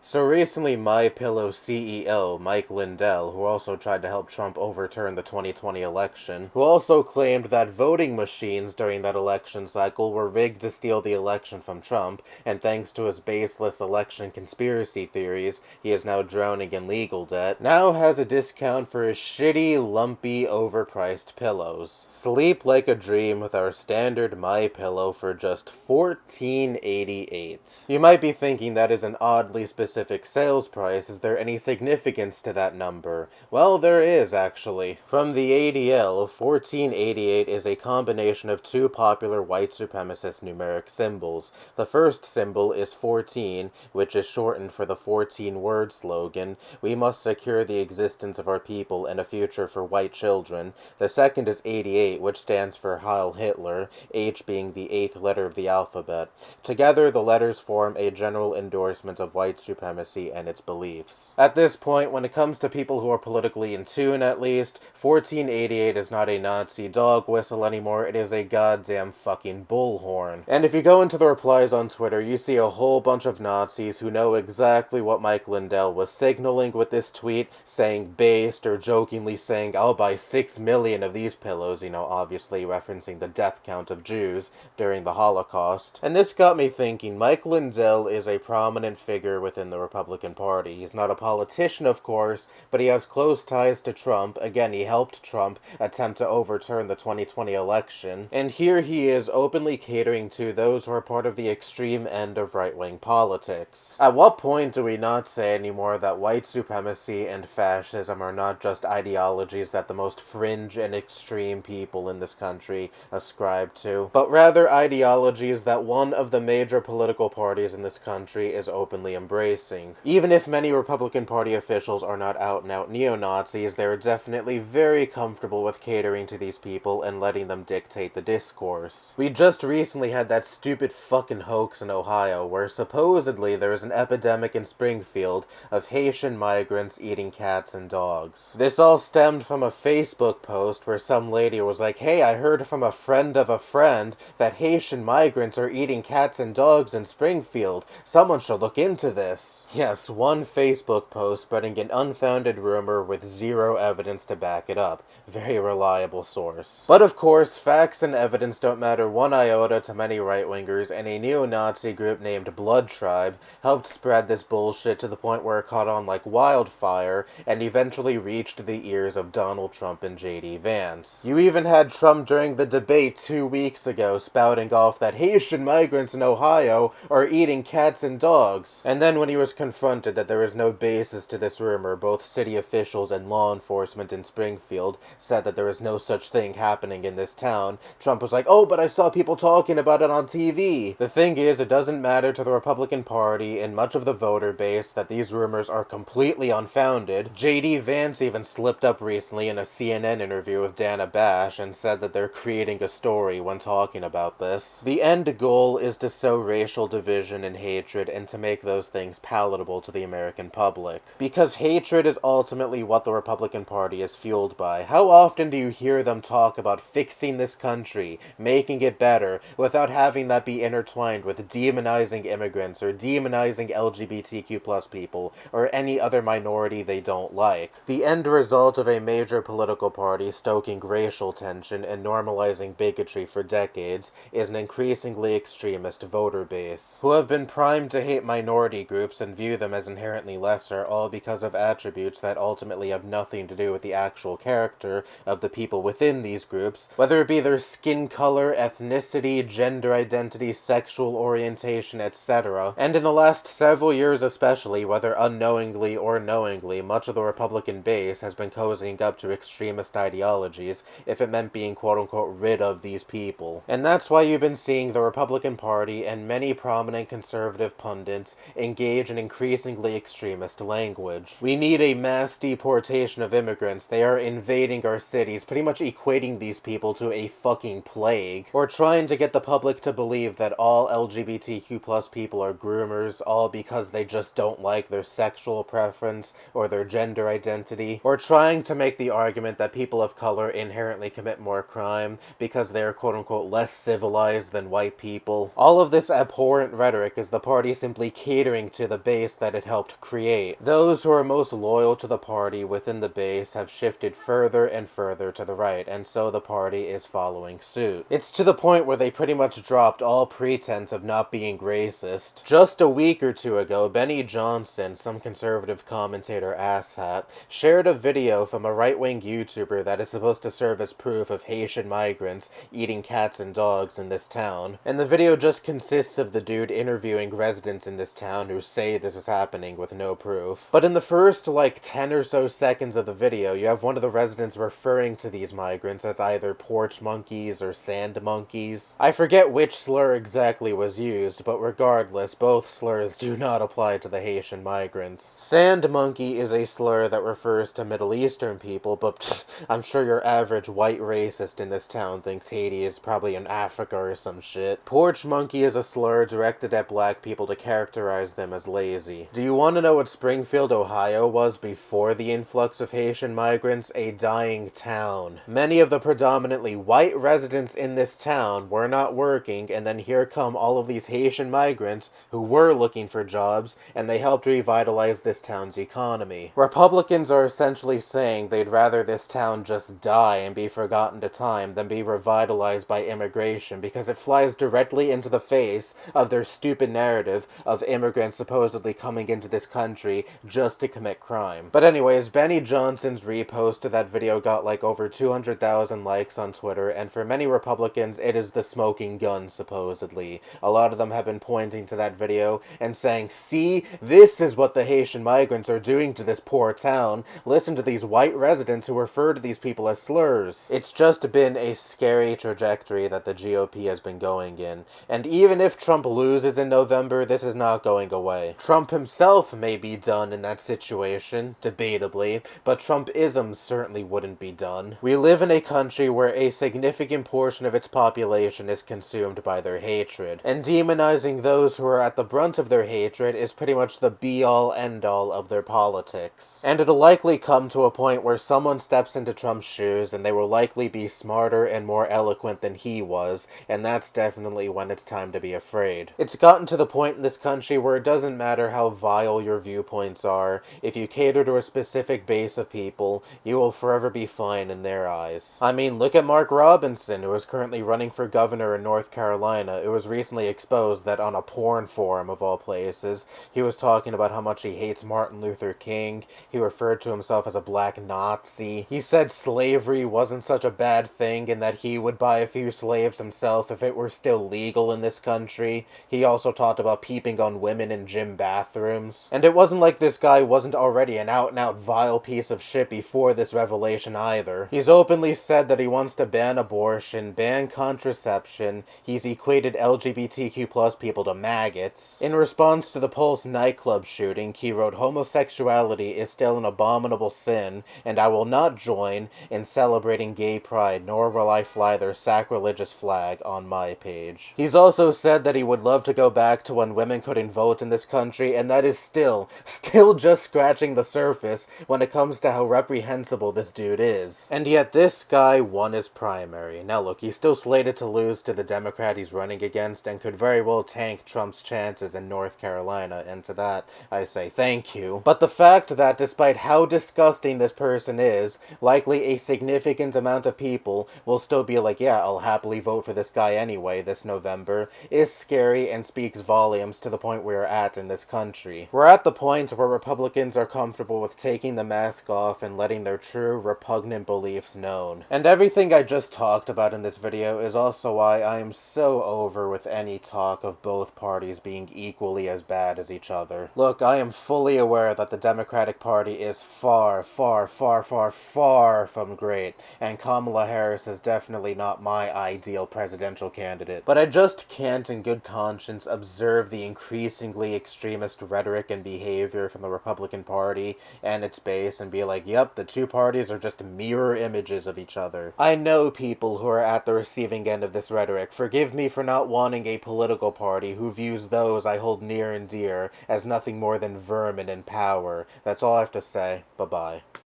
So recently, MyPillow CEO Mike Lindell, who also tried to help Trump overturn the 2020 election, who also claimed that voting machines during that election cycle were rigged to steal the election from Trump, and thanks to his baseless election conspiracy theories, he is now drowning in legal debt, now has a discount for his shitty, lumpy, overpriced pillows. Sleep like a dream with our standard MyPillow for just $14.88. You might be thinking that is an oddly specific sales price. Is there any significance to that number? Well, there is, actually. From the ADL, 1488 is a combination of two popular white supremacist numeric symbols. The first symbol is 14, which is shortened for the 14-word slogan, "We must secure the existence of our people and a future for white children." The second is 88, which stands for Heil Hitler, H being the 8th letter of the alphabet. Together, the letters form a general endorsement of white supremacy and its beliefs. At this point, when it comes to people who are politically in tune at least, 1488 is not a Nazi dog whistle anymore, it is a goddamn fucking bullhorn. And if you go into the replies on Twitter, you see a whole bunch of Nazis who know exactly what Mike Lindell was signaling with this tweet, saying based or jokingly saying, "I'll buy 6 million of these pillows," obviously referencing the death count of Jews during the Holocaust. And this got me thinking, Mike Lindell is a prominent figure within the Republican Party. He's not a politician, of course, but he has close ties to Trump. Again, he helped Trump attempt to overturn the 2020 election. And here he is openly catering to those who are part of the extreme end of right-wing politics. At what point do we not say anymore that white supremacy and fascism are not just ideologies that the most fringe and extreme people in this country ascribe to, but rather ideologies that one of the major political parties in this country is openly embracing? Even if many Republican Party officials are not out-and-out neo-Nazis, they're definitely very comfortable with catering to these people and letting them dictate the discourse. We just recently had that stupid fucking hoax in Ohio, where supposedly there is an epidemic in Springfield of Haitian migrants eating cats and dogs. This all stemmed from a Facebook post where some lady was like, "Hey, I heard from a friend of a friend that Haitian migrants are eating cats and dogs in Springfield. Someone should look into this." Yes, one Facebook post spreading an unfounded rumor with zero evidence to back it up. Very reliable source. But of course, facts and evidence don't matter one iota to many right-wingers, and a neo-Nazi group named Blood Tribe helped spread this bullshit to the point where it caught on like wildfire, and eventually reached the ears of Donald Trump and J.D. Vance. You even had Trump during the debate 2 weeks ago spouting off that Haitian migrants in Ohio are eating cats and dogs. And then when he was confronted that there is no basis to this rumor, both city officials and law enforcement in Springfield said that there is no such thing happening in this town. Trump was like, "Oh, but I saw people talking about it on TV." The thing is, it doesn't matter to the Republican Party and much of the voter base that these rumors are completely unfounded. J.D. Vance even slipped up recently in a CNN interview with Dana Bash and said that they're creating a story when talking about this. The end goal is to sow racial division and hatred and to make those things palatable to the American public. Because hatred is ultimately what the Republican Party is fueled by. How often do you hear them talk about fixing this country, making it better, without having that be intertwined with demonizing immigrants or demonizing LGBTQ+ people or any other minority they don't like? The end result of a major political party stoking racial tension and normalizing bigotry for decades is an increasingly extremist voter base, who have been primed to hate minority groups and view them as inherently lesser, all because of attributes that ultimately have nothing to do with the actual character of the people within these groups, whether it be their skin color, ethnicity, gender identity, sexual orientation, etc. And in the last several years especially, whether unknowingly or knowingly, much of the Republican base has been cozying up to extremist ideologies if it meant being quote-unquote rid of these people. And that's why you've been seeing the Republican Party and many prominent conservative pundits engage in increasingly extremist language. We need a mass deportation of immigrants. They are invading our cities, pretty much equating these people to a fucking plague. Or trying to get the public to believe that all LGBTQ+ people are groomers, all because they just don't like their sexual preference or their gender identity. Or trying to make the argument that people of color inherently commit more crime because they are quote-unquote less civilized than white people. All of this abhorrent rhetoric is the party simply catering to the base that it helped create. Those who are most loyal to the party within the base have shifted further and further to the right, and so the party is following suit. It's to the point where they pretty much dropped all pretense of not being racist. Just a week or two ago, Benny Johnson, some conservative commentator asshat, shared a video from a right-wing YouTuber that is supposed to serve as proof of Haitian migrants eating cats and dogs in this town. And the video just consists of the dude interviewing residents in this town who say this is happening with no proof. But in the first, 10 or so seconds of the video, you have one of the residents referring to these migrants as either porch monkeys or sand monkeys. I forget which slur exactly was used, but regardless, both slurs do not apply to the Haitian migrants. Sand monkey is a slur that refers to Middle Eastern people, but I'm sure your average white racist in this town thinks Haiti is probably in Africa or some shit. Porch monkey is a slur directed at black people to characterize them as lazy. Do you want to know what Springfield, Ohio was before the influx of Haitian migrants? A dying town. Many of the predominantly white residents in this town were not working, and then here come all of these Haitian migrants who were looking for jobs, and they helped revitalize this town's economy. Republicans are essentially saying they'd rather this town just die and be forgotten to time than be revitalized by immigration, because it flies directly into the face of their stupid narrative of immigrants supposedly coming into this country just to commit crime. But anyways, Benny Johnson's repost to that video got over 200,000 likes on Twitter, and for many Republicans, it is the smoking gun, supposedly. A lot of them have been pointing to that video and saying, see, this is what the Haitian migrants are doing to this poor town. Listen to these white residents who refer to these people as slurs. It's just been a scary trajectory that the GOP has been going in. And even if Trump loses in November, this is not going away. Trump himself may be done in that situation, debatably, but Trumpism certainly wouldn't be done. We live in a country where a significant portion of its population is consumed by their hatred, and demonizing those who are at the brunt of their hatred is pretty much the be-all, end-all of their politics. And it'll likely come to a point where someone steps into Trump's shoes and they will likely be smarter and more eloquent than he was, and that's definitely when it's time to be afraid. It's gotten to the point in this country where it doesn't matter how vile your viewpoints are. If you cater to a specific base of people, you will forever be fine in their eyes. I mean, look at Mark Robinson, who is currently running for governor in North Carolina. It was recently exposed that on a porn forum, of all places, he was talking about how much he hates Martin Luther King. He referred to himself as a black Nazi. He said slavery wasn't such a bad thing and that he would buy a few slaves himself if it were still legal in this country. He also talked about peeping on women in gym bathrooms. And it wasn't like this guy wasn't already an out-and-out vile piece of shit before this revelation either. He's openly said that he wants to ban abortion, ban contraception. He's equated LGBTQ+ people to maggots. In response to the Pulse nightclub shooting, he wrote, "Homosexuality is still an abominable sin, and I will not join in celebrating gay pride, nor will I fly their sacrilegious flag on my page." He's also said that he would love to go back to when women couldn't vote in this country, and that is still just scratching the surface when it comes to how reprehensible this dude is. And yet this guy won his primary. Now look, he's still slated to lose to the Democrat he's running against and could very well tank Trump's chances in North Carolina, and to that I say thank you. But the fact that despite how disgusting this person is, likely a significant amount of people will still be like, yeah, I'll happily vote for this guy anyway this November, is scary and speaks volumes to the point we're at in this country. We're at the point where Republicans are comfortable with taking the mask off and letting their true repugnant beliefs known. And everything I just talked about in this video is also why I am so over with any talk of both parties being equally as bad as each other. Look, I am fully aware that the Democratic Party is far, far, far, far, far from great, and Kamala Harris is definitely not my ideal presidential candidate. But I just can't in good conscience observe the increasingly extremist rhetoric and behavior from the Republican Party and its base and be like, yep, the two parties are just mirror images of each other. I know people who are at the receiving end of this rhetoric. Forgive me for not wanting a political party who views those I hold near and dear as nothing more than vermin in power. That's all I have to say. Bye-bye.